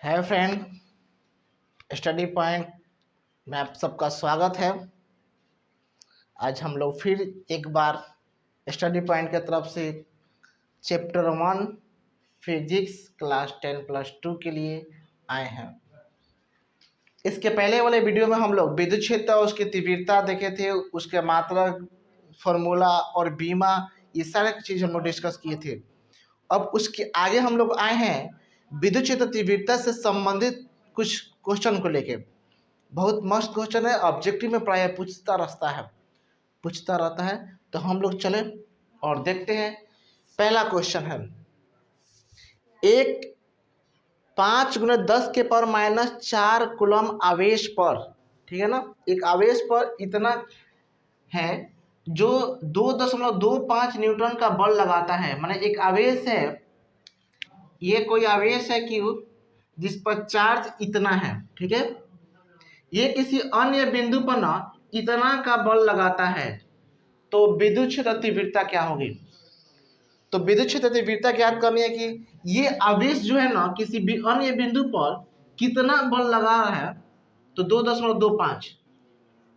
है friend, study point में आप सबका स्वागत है। आज हम लोग फिर एक बार स्टडी पॉइंट की तरफ से चैप्टर 1 फिजिक्स क्लास 10+2 के लिए आए हैं। इसके पहले वाले वीडियो में हम लोग विद्युत क्षेत्र और उसकी तीव्रता देखे थे, उसके मात्रा, फॉर्मूला और बीमा, ये सारे चीज़ हम लोग डिस्कस किए थे। अब उसके आगे हम लोग आए हैं विद्युत क्षेत्र तीव्रता से संबंधित कुछ क्वेश्चन को लेके। बहुत मस्त क्वेश्चन है, ऑब्जेक्टिव में प्राय पूछता रहता है। तो हम लोग चले और देखते हैं। पहला क्वेश्चन है, एक 5×10⁻⁴ कूलम आवेश पर, ठीक है ना, एक आवेश पर इतना है जो 2.25 न्यूटन का बल लगाता है। माने एक आवेश है, ये कोई आवेश है क्यू जिस पर चार्ज इतना है, ठीक है। ये किसी अन्य बिंदु पर ना इतना का बल लगाता है, तो विद्युत क्षेत्र तीव्रता क्या होगी? तो विद्युत क्षेत्र तीव्रता ज्ञात करनी है कि ये आवेश जो है ना किसी भी अन्य बिंदु पर कितना बल लगा रहा है, तो 2.25।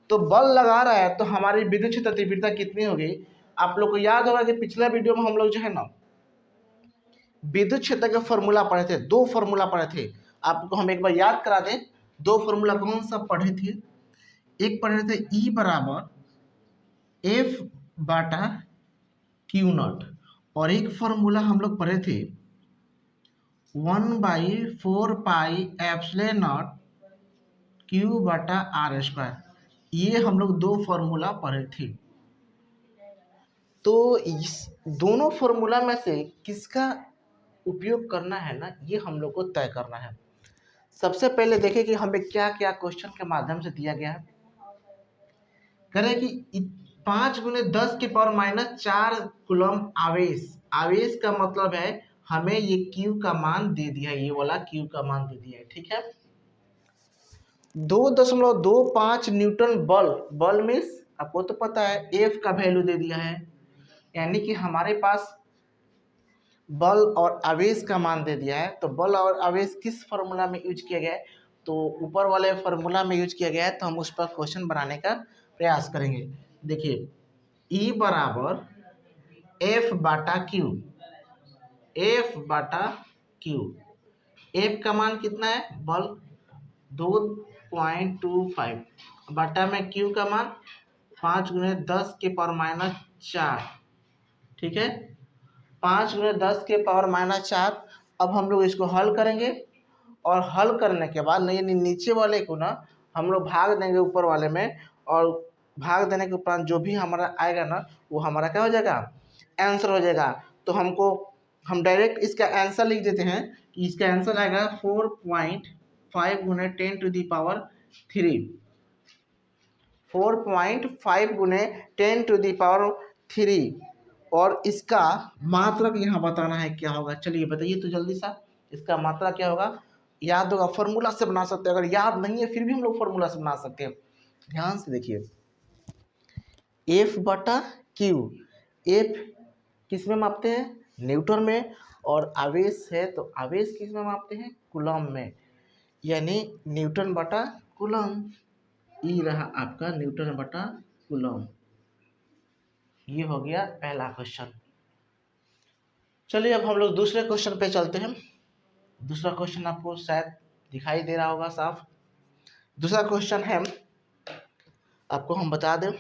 तो बल लगा रहा है तो हमारी विद्युत क्षेत्र तीव्रता कितनी होगी? आप लोग को याद होगा कि पिछला वीडियो में हम लोग जो है ना विद्युत क्षेत्र का फॉर्मूला पढ़े थे, 2 फॉर्मूला पढ़े थे। आपको हम एक बार याद करा दें, 2 फॉर्मूला कौन सा पढ़े थे? एक पढ़े थे E बराबर F/Q0, और एक फॉर्मूला हम लोग पढ़े थे 1/4πε0 Q/r²। ये हम लोग 2 फॉर्मूला पढ़े थे। तो इस दोनों फॉर्मूला में से किसका उपयोग करना है ना, ये हम लोग को तय करना है। सबसे पहले देखें कि हमें क्या क्या क्वेश्चन के माध्यम से दिया गया है। करें कि 5×10⁻⁴ कूलम आवेश का मतलब है हमें ये Q का मान दे दिया है, ये वाला Q का मान दे दिया है, ठीक है। 2.25 न्यूटन बल मीन्स आपको तो पता है F का वैल्यू दे दिया है, यानी कि हमारे पास बल और आवेश का मान दे दिया है। तो बल और आवेश किस फॉर्मूला में यूज किया गया है? तो ऊपर वाले फॉर्मूला में यूज किया गया है, तो हम उस पर क्वेश्चन बनाने का प्रयास करेंगे। देखिए E बराबर F/Q, F का मान कितना है? बल 2.25 बटा में Q का मान 5×10⁻⁴, ठीक है, 5×10⁻⁴। अब हम लोग इसको हल करेंगे, और हल करने के बाद नहीं नीचे वाले को ना हम लोग भाग देंगे ऊपर वाले में, और भाग देने के उपरांत जो भी हमारा आएगा ना वो हमारा क्या हो जाएगा? आंसर हो जाएगा। तो हम डायरेक्ट इसका आंसर लिख देते हैं कि इसका आंसर आएगा 4.5 × 10⁻³ और इसका मात्रक यहाँ बताना है क्या होगा। चलिए बताइए तो जल्दी सा, इसका मात्रा क्या होगा? याद होगा, फॉर्मूला से बना सकते हैं, अगर याद नहीं है फिर भी हम लोग फॉर्मूला से बना सकते हैं। ध्यान से देखिए, F/Q, F किस में मापते हैं? न्यूटन में, और आवेश है तो आवेश किस में मापते हैं? कूलम में, यानी N/कूलम। ई रहा आपका N/कूलम। ये हो गया पहला क्वेश्चन। चलिए अब हम लोग दूसरे क्वेश्चन पे चलते हैं। दूसरा क्वेश्चन आपको शायद दिखाई दे रहा होगा साफ। दूसरा क्वेश्चन है, आपको हम बता दें,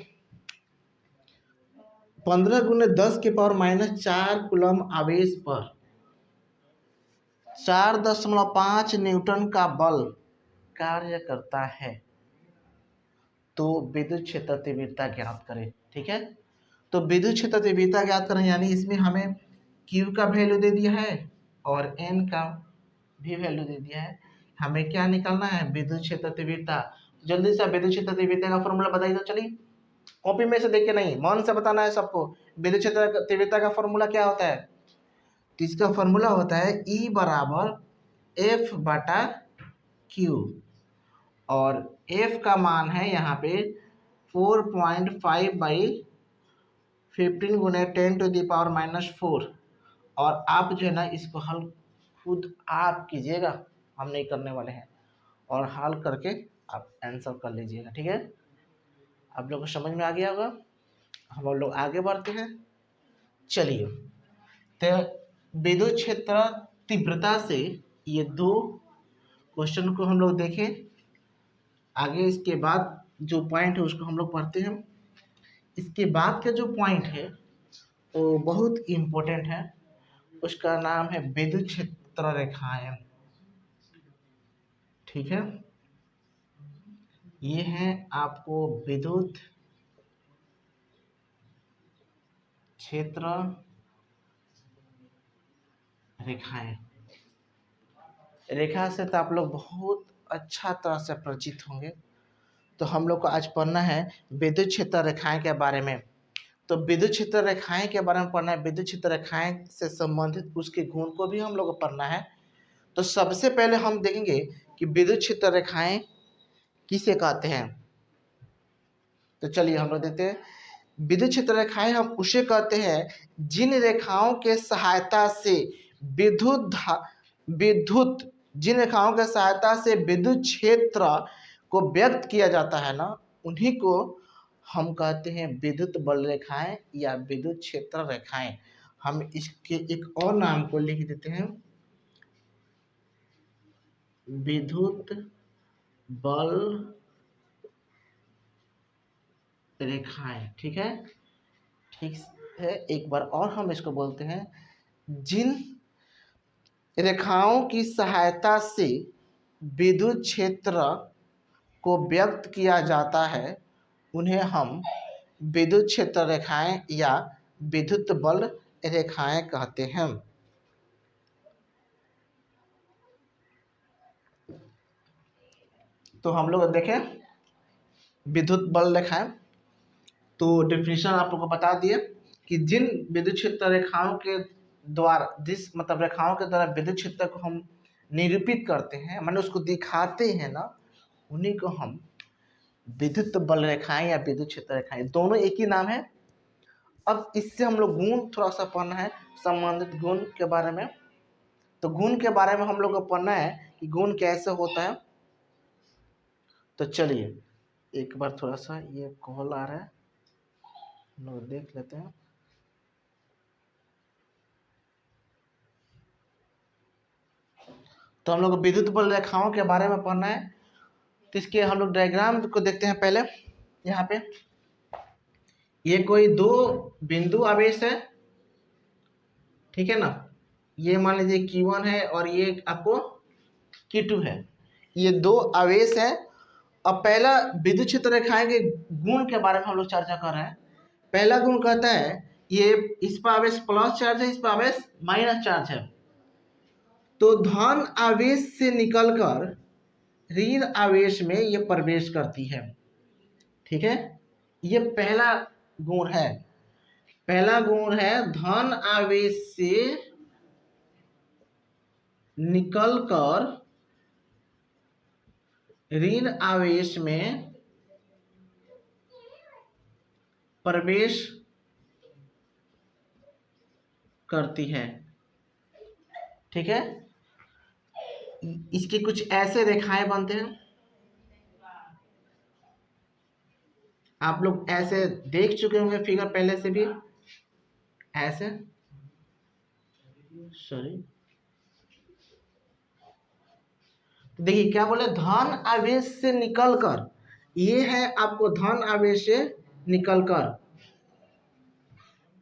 15×10⁻⁴ कूलम आवेश पर 4.5 न्यूटन का बल कार्य करता है, तो विद्युत क्षेत्र तीव्रता ज्ञात करें, ठीक है। तो विद्युत क्षेत्र तीव्रता ज्ञात करें, यानी इसमें हमें Q का वैल्यू दे दिया है और N का भी वैल्यू दे दिया है। हमें क्या निकालना है? विद्युत क्षेत्र तीव्रता। जल्दी से विद्युत क्षेत्र तीव्रता का फॉर्मूला बताइए तो। चलिए कॉपी में से देख के नहीं, मन से बताना है सबको। विद्युत क्षेत्र तीव्रता का फॉर्मूला क्या होता है? तो इसका फॉर्मूला होता है E बराबर F/Q, और F का मान है यहाँ पे 4.5/15 × 10⁻⁴। और आप जो है ना इसको हल खुद आप कीजिएगा, हम नहीं करने वाले हैं, और हल करके आप आंसर कर लीजिएगा। ठीक है, आप लोगों को समझ में आ गया होगा। हम लोग आगे बढ़ते हैं। चलिए, तो विद्युत क्षेत्र तीव्रता से ये दो क्वेश्चन को हम लोग देखें। आगे इसके बाद जो पॉइंट है उसको हम लोग पढ़ते हैं। इसके बाद का जो पॉइंट है वो बहुत इम्पोर्टेंट है, उसका नाम है विद्युत क्षेत्र रेखाएं। ठीक है, ये है आपको विद्युत क्षेत्र रेखाएं। रेखा से तो आप लोग बहुत अच्छा तरह से परिचित होंगे। तो हम लोग को आज पढ़ना है विद्युत क्षेत्र रेखाएं के बारे में। तो विद्युत क्षेत्र रेखाएं के बारे में पढ़ना है, विद्युत क्षेत्र रेखाएं से संबंधित उसके गुण को भी हम लोग को पढ़ना है। तो सबसे पहले हम देखेंगे कि विद्युत क्षेत्र रेखाएं किसे कहते हैं। तो चलिए हम लोग देखते हैं। विद्युत क्षेत्र रेखाएं हम उसे कहते हैं जिन रेखाओं के सहायता से विद्युत जिन रेखाओं के सहायता से विद्युत क्षेत्र को व्यक्त किया जाता है ना, उन्हीं को हम कहते हैं विद्युत बल रेखाएं या विद्युत क्षेत्र रेखाएं। हम इसके एक और नाम को लिख देते हैं, विद्युत बल रेखाएं। ठीक है, ठीक है, एक बार और हम इसको बोलते हैं, जिन रेखाओं की सहायता से विद्युत क्षेत्र को व्यक्त किया जाता है उन्हें हम विद्युत क्षेत्र रेखाएं या विद्युत बल रेखाएं कहते हैं। तो हम लोग देखें विद्युत बल रेखाएं, तो डेफिनेशन आप लोग को बता दिए कि जिन विद्युत क्षेत्र रेखाओं के द्वारा मतलब रेखाओं के द्वारा विद्युत क्षेत्र को हम निरूपित करते हैं, माने उसको दिखाते हैं ना, उन्हीं को हम विद्युत बल रेखाएं या विद्युत क्षेत्र रेखाएं, दोनों एक ही नाम है। अब इससे हम लोग गुण थोड़ा सा पढ़ना है, संबंधित गुण के बारे में। तो गुण के बारे में हम लोग को पढ़ना है कि गुण कैसे होता है। तो चलिए एक बार थोड़ा सा ये कॉल आ रहा है, हम लोग देख लेते हैं। तो हम लोग विद्युत बल रेखाओं के बारे में पढ़ना है। तो इसके हम लोग डायग्राम को देखते हैं पहले। यहाँ पे ये कोई दो बिंदु आवेश है, ठीक है ना। ये मान लीजिए Q1 है और ये आपको Q2 है, ये दो आवेश है। अब पहला विद्युत क्षेत्र रेखाएं के गुण के बारे में हम लोग चर्चा कर रहे हैं। पहला गुण कहता है ये इस पर आवेश प्लस चार्ज है, इस पर आवेश माइनस चार्ज है, तो धन आवेश से निकलकर ऋण आवेश में ये प्रवेश करती है। ठीक है, ये पहला गुण है। पहला गुण है धन आवेश से निकलकर ऋण आवेश में प्रवेश करती है। ठीक है, इसके कुछ ऐसे रेखाएं बनते हैं, आप लोग ऐसे देख चुके होंगे फिगर पहले से भी। ऐसे सॉरी, देखिए क्या बोले, धन आवेश से निकलकर, ये है आपको धन आवेश से निकलकर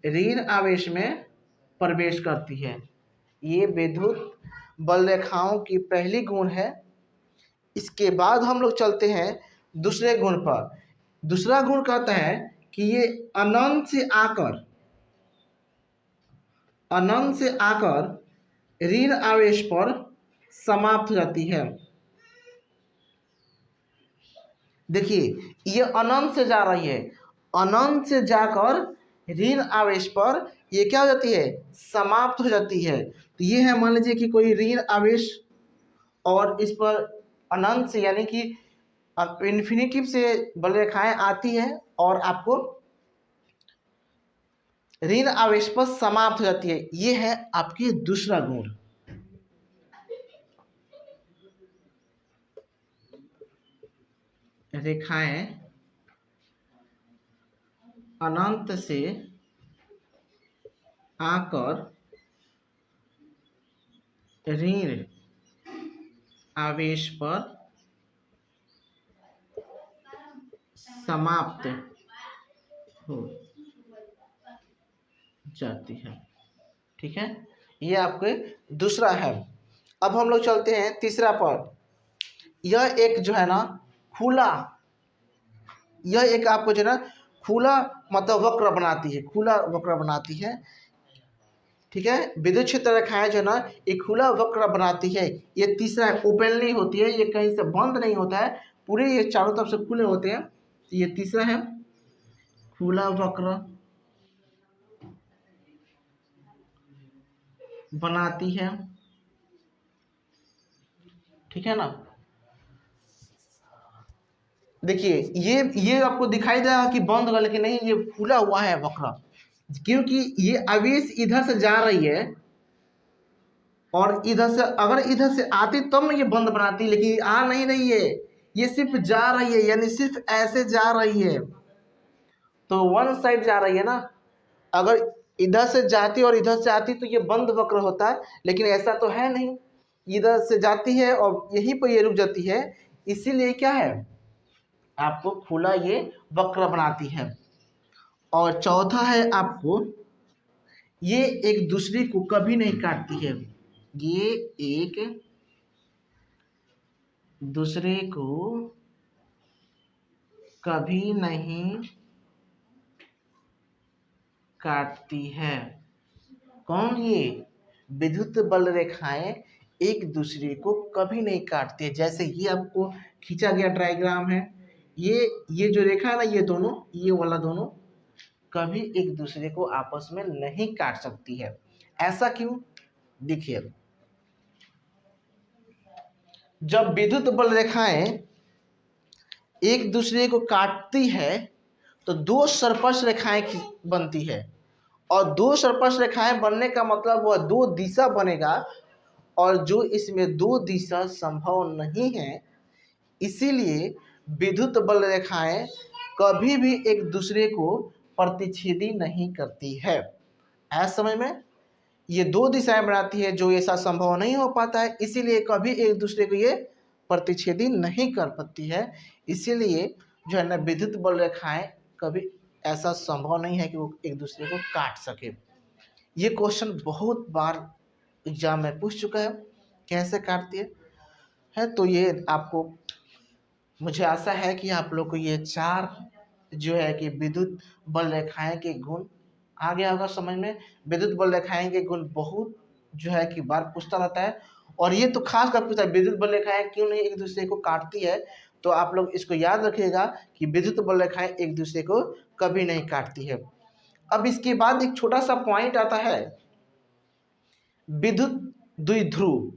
ऋण आवेश में प्रवेश करती है। ये विद्युत बल रेखाओं की पहली गुण है। इसके बाद हम लोग चलते हैं दूसरे गुण पर। दूसरा गुण कहता है कि ये अनंत से आकर ऋण आवेश पर समाप्त हो जाती है। देखिए ये अनंत से जा रही है, अनंत से जाकर ऋण आवेश पर ये क्या हो जाती है, समाप्त हो जाती है। तो ये है, मान लीजिए कि कोई ऋण आवेश और इस पर अनंत से यानी कि इन्फिनिटिव से बल रेखाएं आती है और आपको ऋण आवेश पर समाप्त हो जाती है। ये है आपकी दूसरा गुण। रेखाएं अनंत से आकर ऋण आवेश पर समाप्त हो जाती है। ठीक है, ये आपके दूसरा है। अब हम लोग चलते हैं तीसरा पर। यह एक जो है ना खुला, यह एक आपको जो है ना खुला मतलब वक्र बनाती है, खुला वक्र बनाती है। ठीक है, विद्युत क्षेत्र रेखाएं जो है ना एक खुला वक्र बनाती है। ये तीसरा है, ओपनली होती है, ये कहीं से बंद नहीं होता है, पूरे ये चारों तरफ से खुले होते हैं। ये तीसरा है, खुला वक्र बनाती है। ठीक है ना, देखिए ये आपको दिखाई देगा कि बंद होगा, लेकिन नहीं, ये खुला हुआ है वक्र, क्योंकि ये आवेश इधर से जा रही है और इधर से अगर इधर से आती तब तो ये बंद बनाती, लेकिन आ नहीं रही है, ये सिर्फ जा रही है, यानी सिर्फ ऐसे जा रही है, तो वन साइड जा रही है ना। अगर इधर से जाती और इधर से आती तो ये बंद वक्र होता है, लेकिन ऐसा तो है नहीं, इधर से जाती है और यहीं पर ये रुक जाती है, इसीलिए क्या है आपको खुला ये वक्र बनाती है। और चौथा है आपको, ये एक दूसरे को कभी नहीं काटती है, ये एक दूसरे को कभी नहीं काटती है। कौन? ये विद्युत बल रेखाएं एक दूसरे को कभी नहीं काटती है। जैसे ये आपको खींचा गया डायग्राम है, ये जो रेखा है ना, ये दोनों, ये वाला दोनों कभी एक दूसरे को आपस में नहीं काट सकती है। ऐसा क्यों? देखिए, जब विद्युत बल रेखाएं एक दूसरे को काटती है तो दो स्पर्श रेखाएं बनती है, और दो स्पर्श रेखाएं बनने का मतलब वह दो दिशा बनेगा, और जो इसमें दो दिशा संभव नहीं है, इसीलिए विद्युत बल रेखाएं कभी भी एक दूसरे को प्रतिच्छेदी नहीं करती है। ऐसा समझ में, ये दो दिशाएं बनाती है, जो ऐसा संभव नहीं हो पाता है, इसीलिए कभी एक दूसरे को ये प्रतिच्छेदी नहीं कर पाती है। इसीलिए जो है ना विद्युत बल रेखाएं कभी ऐसा संभव नहीं है कि वो एक दूसरे को काट सके। ये क्वेश्चन बहुत बार एग्जाम में पूछ चुका है, कैसे काटती है। तो ये आपको, मुझे आशा है कि आप लोग को ये चार जो है कि विद्युत बल रेखाएं के गुण आ गया होगा समझ में। विद्युत बल रेखाएं के गुण बहुत जो है कि बार पूछता रहता है, और ये तो खास कर पूछता है विद्युत बल रेखाएं क्यों नहीं एक दूसरे को काटती है। तो आप लोग इसको याद रखिएगा कि विद्युत बल रेखाएं एक दूसरे को कभी नहीं काटती है। अब इसके बाद एक छोटा सा पॉइंट आता है, विद्युत द्विध्रुव।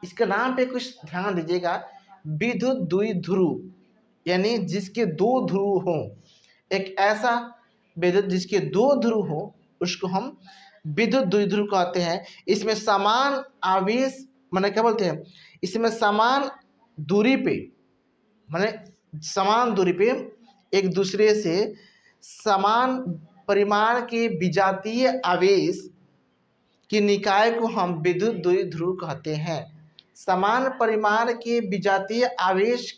इसके नाम पे कुछ ध्यान दीजिएगा, विद्युत द्विध्रुव यानी जिसके दो ध्रुव हों। एक ऐसा विद्युत जिसके दो ध्रुव हो उसको हम विद्युत द्विध्रुव कहते हैं। इसमें समान आवेश, माने क्या बोलते हैं, इसमें समान दूरी पे, माने समान दूरी पे एक दूसरे से समान परिमाण के विजातीय आवेश की निकाय को हम विद्युत द्विध्रुव कहते हैं। समान परिमाण के विजातीय आवेश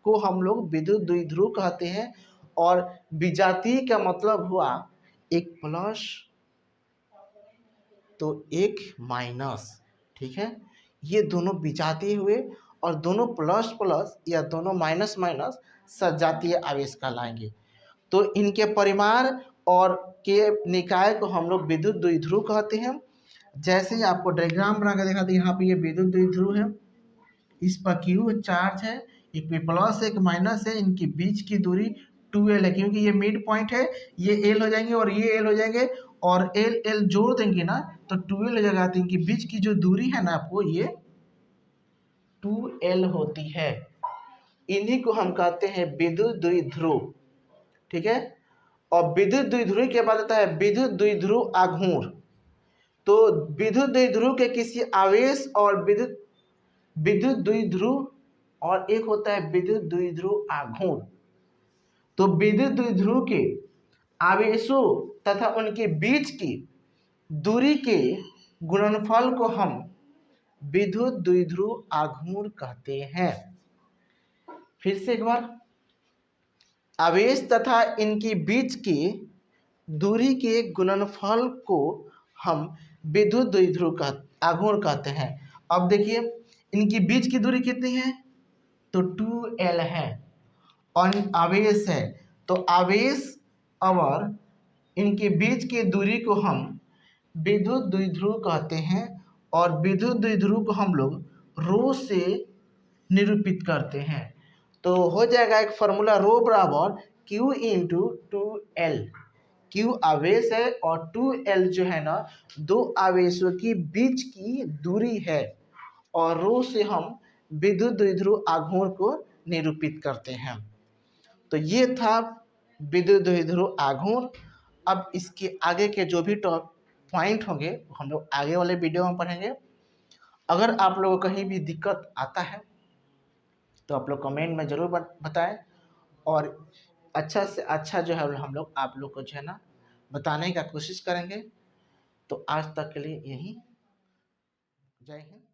को हम लोग विद्युत द्विध्रुव कहते हैं, और विजातीय का मतलब हुआ एक प्लस तो एक माइनस। ठीक है, ये दोनों विजातीय हुए, और दोनों प्लस प्लस या दोनों माइनस माइनस सजातीय आवेश कहलाएंगे। तो इनके परिमाण और के निकाय को हम लोग विद्युत द्विध्रुव कहते हैं। जैसे ही आपको डायग्राम बना कर देखा था, यहाँ पे ये विद्युत द्विध्रुव है, इस पर क्यू चार्ज है, एक पे प्लस एक माइनस है, इनके बीच की दूरी 2l है, क्योंकि ये मिड पॉइंट है, ये l हो जाएंगे और ये l हो जाएंगे, और l जोड़ देंगे ना तो 2l हो जाएगा। तो इनके बीच की जो दूरी है ना आपको, ये 2l होती है। इन्हीं को हम कहते हैं विद्युत द्विध्रुव। ठीक है, और विद्युत द्विध्रुव के बाद आता है विद्युत द्विध्रुव आघूर्ण। तो विद्युत द्विध्रुव के किसी आवेश और विद्युत द्विध्रुव और एक होता है विद्युत द्विध्रुव आघूर्ण। तो विद्युत द्विध्रुव के आवेशों तथा उनके बीच की दूरी के गुणनफल को हम विद्युत द्विध्रुव आघूर्ण कहते हैं। फिर से एक बार, आवेश तथा इनके बीच की दूरी के गुणनफल को हम विद्युत द्विध्रुव आघूर्ण कहते हैं। अब देखिए इनकी बीच की दूरी कितनी है, तो 2L है और आवेश है, तो आवेश और इनके बीच की दूरी को हम विद्युत द्विध्रुव कहते हैं और विद्युत द्विध्रुव को हम लोग रो से निरूपित करते हैं। तो हो जाएगा एक फॉर्मूला, रो बराबर Q इंटू 2L। Q आवेश है और 2L जो है ना दो आवेशों की बीच की दूरी है और रो से हम विद्युत द्विध्रुव आघूर्ण को निरूपित करते हैं। तो ये था विद्युत द्विध्रुव आघूर्ण। अब इसके आगे के जो भी पॉइंट होंगे हम लोग आगे वाले वीडियो में पढ़ेंगे। अगर आप लोगों को कहीं भी दिक्कत आता है तो आप लोग कमेंट में ज़रूर बताएं और अच्छा से अच्छा जो है हम लोग आप लोग को जो है ना बताने का कोशिश करेंगे। तो आज तक के लिए यही, जय हिंद।